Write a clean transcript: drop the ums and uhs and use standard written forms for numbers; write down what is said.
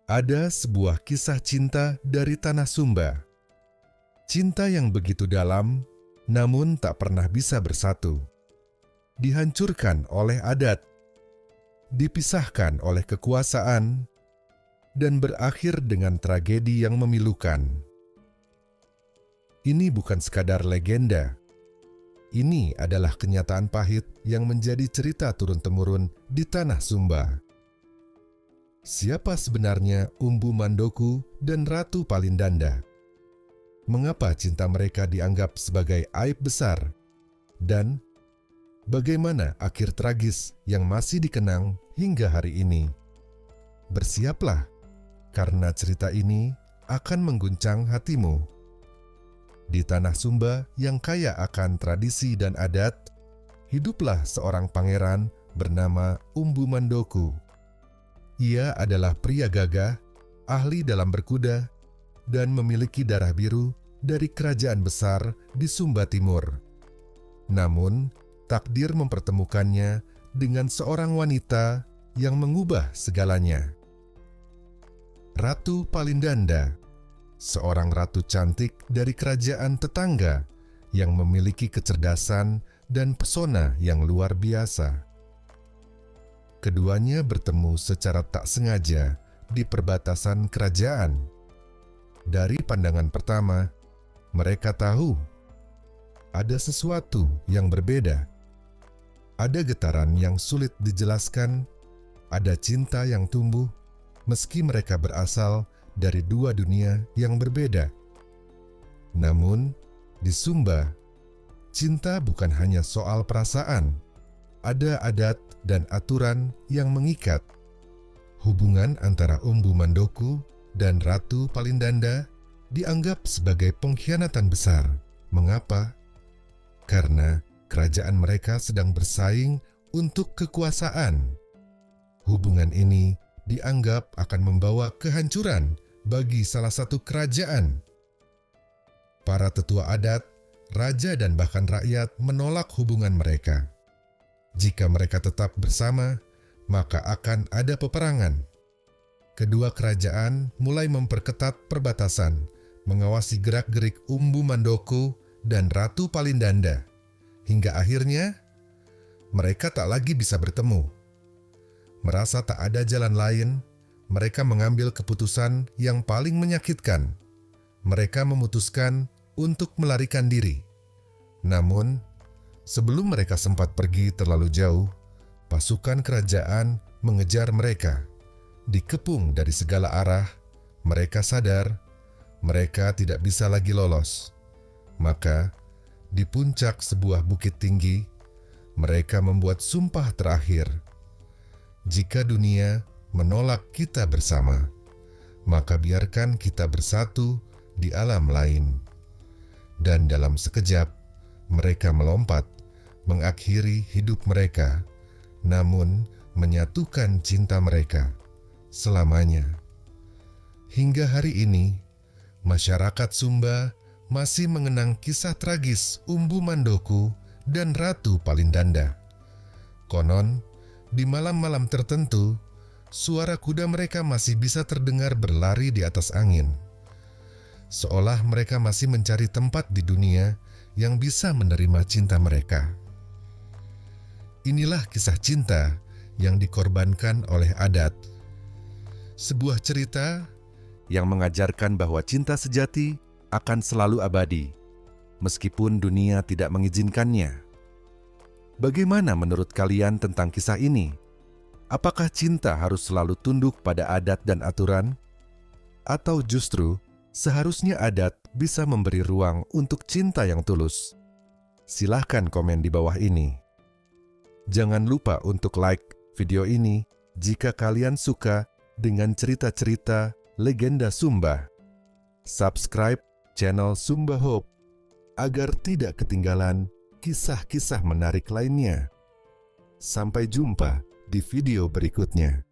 Ada sebuah kisah cinta dari Tanah Sumba. Cinta yang begitu dalam, namun tak pernah bisa bersatu. Dihancurkan oleh adat, dipisahkan oleh kekuasaan, dan berakhir dengan tragedi yang memilukan. Ini bukan sekadar legenda. Ini adalah kenyataan pahit yang menjadi cerita turun-temurun di Tanah Sumba. Siapa sebenarnya Umbu Mandoku dan Ratu Palindanda? Mengapa cinta mereka dianggap sebagai aib besar? Dan bagaimana akhir tragis yang masih dikenang hingga hari ini? Bersiaplah, karena cerita ini akan mengguncang hatimu. Di Tanah Sumba yang kaya akan tradisi dan adat, hiduplah seorang pangeran bernama Umbu Mandoku. Ia adalah pria gagah, ahli dalam berkuda, dan memiliki darah biru dari kerajaan besar di Sumba Timur. Namun, takdir mempertemukannya dengan seorang wanita yang mengubah segalanya. Ratu Palindanda, seorang ratu cantik dari kerajaan tetangga yang memiliki kecerdasan dan pesona yang luar biasa. Keduanya bertemu secara tak sengaja di perbatasan kerajaan. Dari pandangan pertama, mereka tahu ada sesuatu yang berbeda. Ada getaran yang sulit dijelaskan, ada cinta yang tumbuh meski mereka berasal dari dua dunia yang berbeda. Namun, di Sumba, cinta bukan hanya soal perasaan. Ada adat dan aturan yang mengikat. Hubungan antara Umbu Mandoku dan Ratu Palindanda dianggap sebagai pengkhianatan besar. Mengapa? Karena kerajaan mereka sedang bersaing untuk kekuasaan. Hubungan ini dianggap akan membawa kehancuran bagi salah satu kerajaan. Para tetua adat, raja dan bahkan rakyat menolak hubungan mereka. Jika mereka tetap bersama, maka akan ada peperangan. Kedua kerajaan mulai memperketat perbatasan, mengawasi gerak-gerik Umbu Mandoku dan Ratu Palindanda. Hingga akhirnya, mereka tak lagi bisa bertemu. Merasa tak ada jalan lain, mereka mengambil keputusan yang paling menyakitkan. Mereka memutuskan untuk melarikan diri. Namun, sebelum mereka sempat pergi terlalu jauh, pasukan kerajaan mengejar mereka. Dikepung dari segala arah, mereka sadar mereka tidak bisa lagi lolos. Maka, di puncak sebuah bukit tinggi, mereka membuat sumpah terakhir. Jika dunia menolak kita bersama, maka biarkan kita bersatu di alam lain. Dan dalam sekejap, mereka melompat, mengakhiri hidup mereka, namun menyatukan cinta mereka selamanya. Hingga hari ini, masyarakat Sumba masih mengenang kisah tragis Umbu Mandoku dan Ratu Palindanda. Konon, di malam-malam tertentu, suara kuda mereka masih bisa terdengar berlari di atas angin. Seolah mereka masih mencari tempat di dunia yang bisa menerima cinta mereka. Inilah kisah cinta yang dikorbankan oleh adat. Sebuah cerita yang mengajarkan bahwa cinta sejati akan selalu abadi, meskipun dunia tidak mengizinkannya. Bagaimana menurut kalian tentang kisah ini? Apakah cinta harus selalu tunduk pada adat dan aturan? Atau justru seharusnya adat bisa memberi ruang untuk cinta yang tulus? Silahkan komen di bawah ini. Jangan lupa untuk like video ini jika kalian suka dengan cerita-cerita legenda Sumba. Subscribe channel Sumba Hope agar tidak ketinggalan kisah-kisah menarik lainnya. Sampai jumpa di video berikutnya.